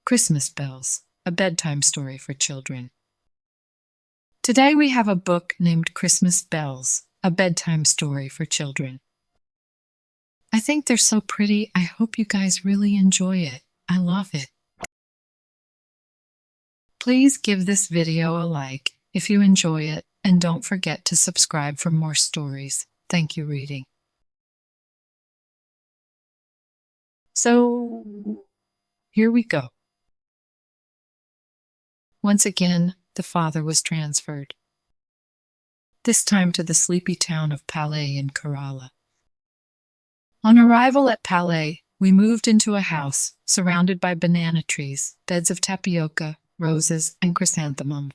Christmas Bells, a bedtime story for children. Today we have a book named Christmas Bells, a bedtime story for children. I think they're so pretty. I hope you guys really enjoy it. I love it. Please give this video a like if you enjoy it, and don't forget to subscribe for more stories. Thank you, reading. So, here we go. Once again, the father was transferred, this time to the sleepy town of Palais in Kerala. On arrival at Palais, we moved into a house surrounded by banana trees, beds of tapioca, roses, and chrysanthemums.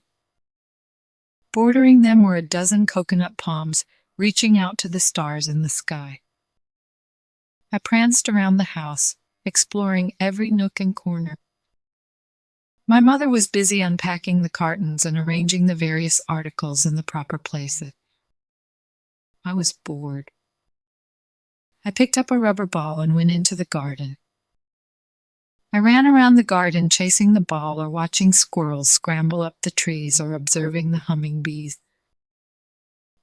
Bordering them were a dozen coconut palms reaching out to the stars in the sky. I pranced around the house, exploring every nook and corner. My mother was busy unpacking the cartons and arranging the various articles in the proper places. I was bored. I picked up a rubber ball and went into the garden. I ran around the garden chasing the ball or watching squirrels scramble up the trees or observing the humming bees.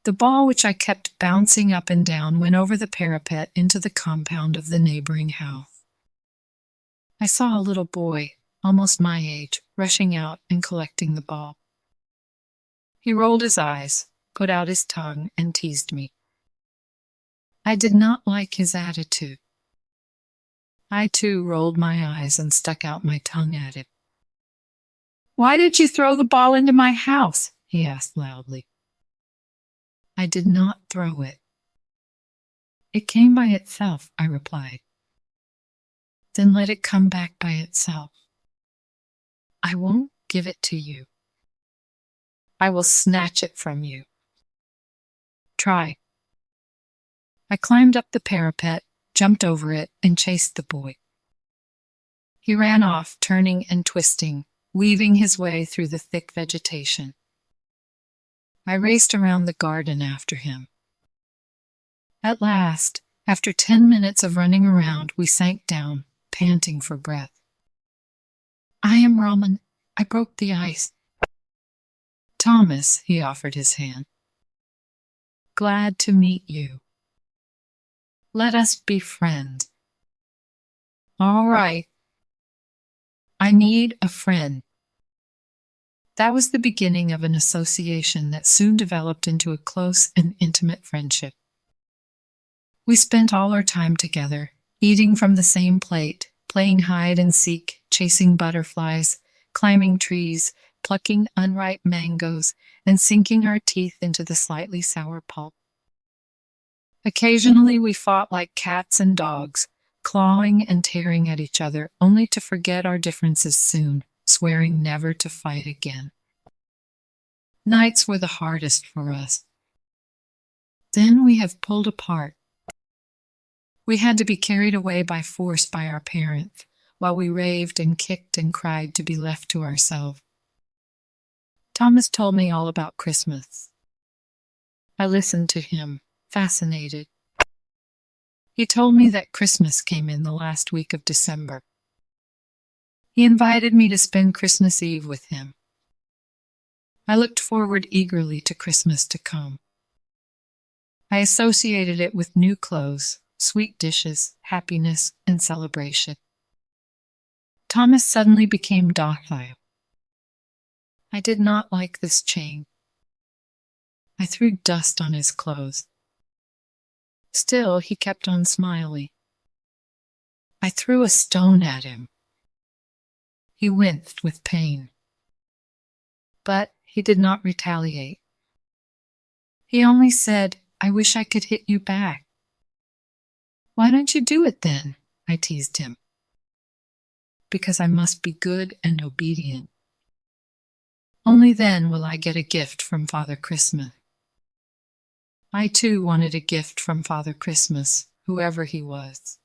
The ball, which I kept bouncing up and down, went over the parapet into the compound of the neighboring house. I saw a little boy, almost my age, rushing out and collecting the ball. He rolled his eyes, put out his tongue, and teased me. I did not like his attitude. I too rolled my eyes and stuck out my tongue at him. "Why did you throw the ball into my house?" he asked loudly. I did not throw it. "It came by itself," I replied. "Then let it come back by itself." "I won't give it to you. I will snatch it from you." "Try." I climbed up the parapet, jumped over it, and chased the boy. He ran off, turning and twisting, weaving his way through the thick vegetation. I raced around the garden after him. At last, after 10 minutes of running around, we sank down, panting for breath. "I am Raman. I broke the ice." "Thomas," he offered his hand. "Glad to meet you. Let us be friends." "All right. I need a friend." That was the beginning of an association that soon developed into a close and intimate friendship. We spent all our time together, eating from the same plate, playing hide and seek, chasing butterflies, climbing trees, plucking unripe mangoes, and sinking our teeth into the slightly sour pulp. Occasionally we fought like cats and dogs, clawing and tearing at each other, only to forget our differences soon, swearing never to fight again. Nights were the hardest for us. Then we have pulled apart. We had to be carried away by force by our parents, while we raved and kicked and cried to be left to ourselves. Thomas told me all about Christmas. I listened to him, fascinated. He told me that Christmas came in the last week of December. He invited me to spend Christmas Eve with him. I looked forward eagerly to Christmas to come. I associated it with new clothes, sweet dishes, happiness, and celebration. Thomas suddenly became docile. I did not like this change. I threw dust on his clothes. Still, he kept on smiling. I threw a stone at him. He winced with pain. But he did not retaliate. He only said, "I wish I could hit you back." "Why don't you do it then?" I teased him. "Because I must be good and obedient. Only then will I get a gift from Father Christmas." I too wanted a gift from Father Christmas, whoever he was.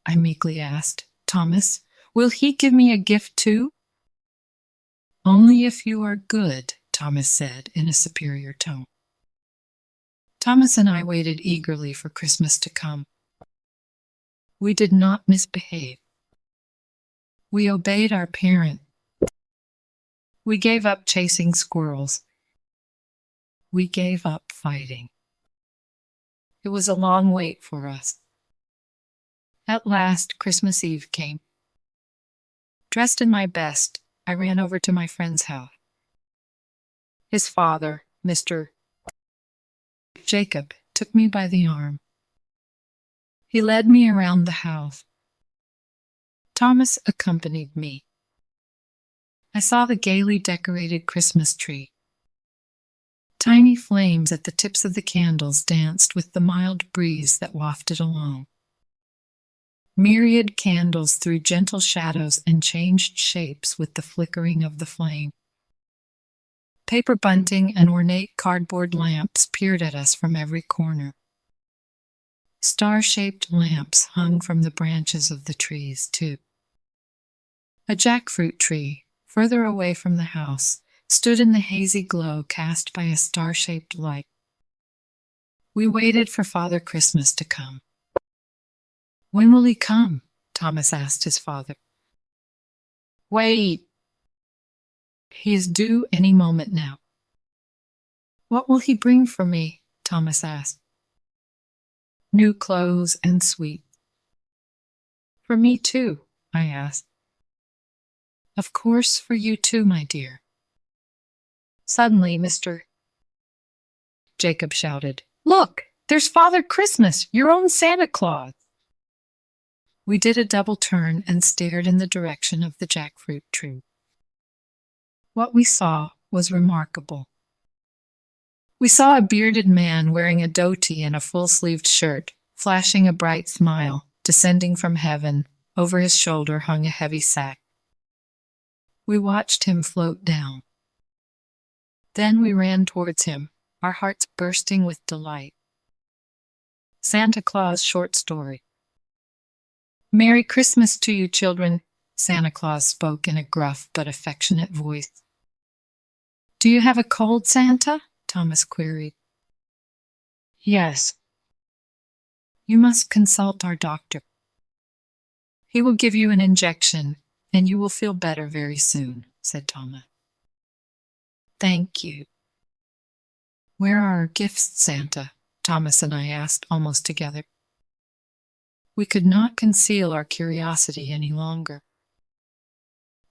I meekly asked, "Thomas, will he give me a gift too?" "Only if you are good," Thomas said in a superior tone. Thomas and I waited eagerly for Christmas to come. We did not misbehave. We obeyed our parent. We gave up chasing squirrels. We gave up fighting. It was a long wait for us. At last, Christmas Eve came. Dressed in my best, I ran over to my friend's house. His father, Mr. Jacob, took me by the arm. He led me around the house. Thomas accompanied me. I saw the gaily decorated Christmas tree. Tiny flames at the tips of the candles danced with the mild breeze that wafted along. Myriad candles threw gentle shadows and changed shapes with the flickering of the flame. Paper bunting and ornate cardboard lamps peered at us from every corner. Star-shaped lamps hung from the branches of the trees, too. A jackfruit tree, further away from the house, stood in the hazy glow cast by a star-shaped light. We waited for Father Christmas to come. "When will he come?" Thomas asked his father. "Wait. He is due any moment now." "What will he bring for me?" Thomas asked. "New clothes and sweets." "For me too?" I asked. "Of course, for you too, my dear." Suddenly, Mr. Jacob shouted, "Look, there's Father Christmas, your own Santa Claus." We did a double turn and stared in the direction of the jackfruit tree. What we saw was remarkable. We saw a bearded man wearing a dhoti and a full-sleeved shirt, flashing a bright smile, descending from heaven. Over his shoulder hung a heavy sack. We watched him float down. Then we ran towards him, our hearts bursting with delight. Santa Claus short story. "Merry Christmas to you, children," Santa Claus spoke in a gruff but affectionate voice. "Do you have a cold, Santa?" Thomas queried. "Yes." "You must consult our doctor. He will give you an injection, and you will feel better very soon," said Thomas. "Thank you." "Where are our gifts, Santa?" Thomas and I asked almost together. We could not conceal our curiosity any longer.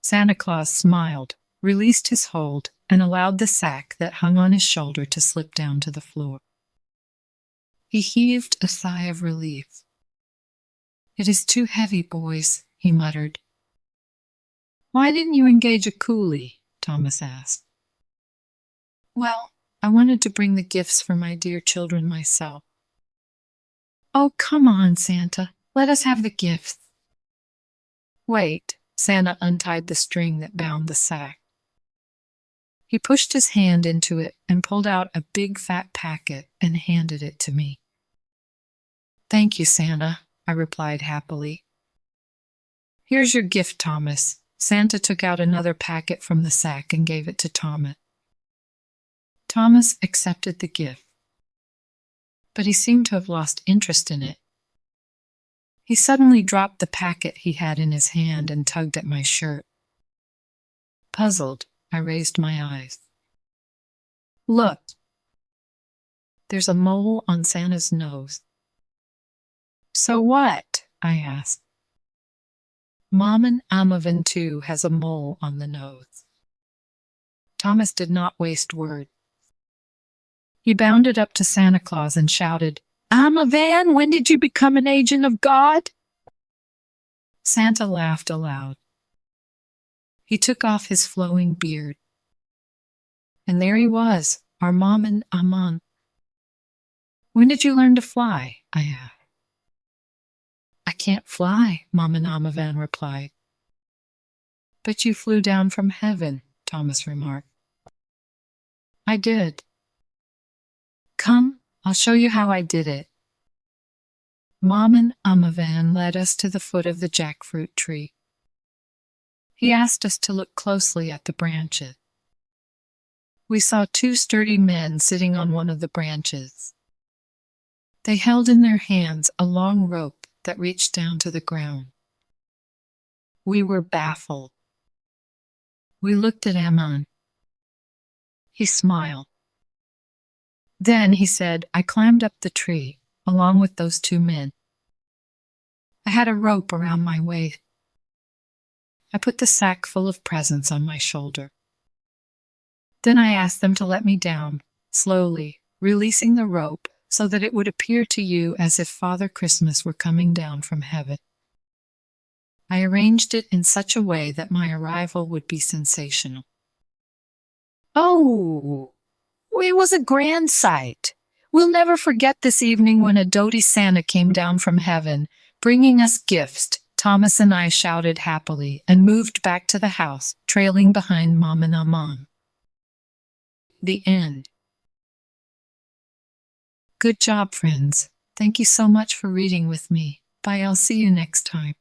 Santa Claus smiled, released his hold, and allowed the sack that hung on his shoulder to slip down to the floor. He heaved a sigh of relief. "It is too heavy, boys," he muttered. "Why didn't you engage a coolie?" Thomas asked. "Well, I wanted to bring the gifts for my dear children myself." "Oh, come on, Santa. Let us have the gifts." "Wait." Santa untied the string that bound the sack. He pushed his hand into it and pulled out a big fat packet and handed it to me. "Thank you, Santa," I replied happily. "Here's your gift, Thomas." Santa took out another packet from the sack and gave it to Thomas. Thomas accepted the gift, but he seemed to have lost interest in it. He suddenly dropped the packet he had in his hand and tugged at my shirt. Puzzled, I raised my eyes. "Look, there's a mole on Santa's nose." "So what?" I asked. "Maman Amavan too has a mole on the nose." Thomas did not waste words. He bounded up to Santa Claus and shouted, "Amavan, when did you become an agent of God?" Santa laughed aloud. He took off his flowing beard. And there he was, our Maman Aman. "When did you learn to fly?" I asked. "I can't fly," Maman Amavan replied. "But you flew down from heaven," Thomas remarked. "I did." "Come, I'll show you how I did it." Maman Amavan led us to the foot of the jackfruit tree. He asked us to look closely at the branches. We saw two sturdy men sitting on one of the branches. They held in their hands a long rope that reached down to the ground. We were baffled. We looked at Ammon. He smiled. Then he said, I climbed up the tree, along with those two men. I had a rope around my waist. I put the sack full of presents on my shoulder. Then I asked them to let me down, slowly, releasing the rope so that it would appear to you as if Father Christmas were coming down from heaven. I arranged it in such a way that my arrival would be sensational. Oh, it was a grand sight. We'll never forget this evening when a doty Santa came down from heaven, bringing us gifts. Thomas and I shouted happily and moved back to the house, trailing behind Mom and Ammon. The end. Good job, friends. Thank you so much for reading with me. Bye, I'll see you next time.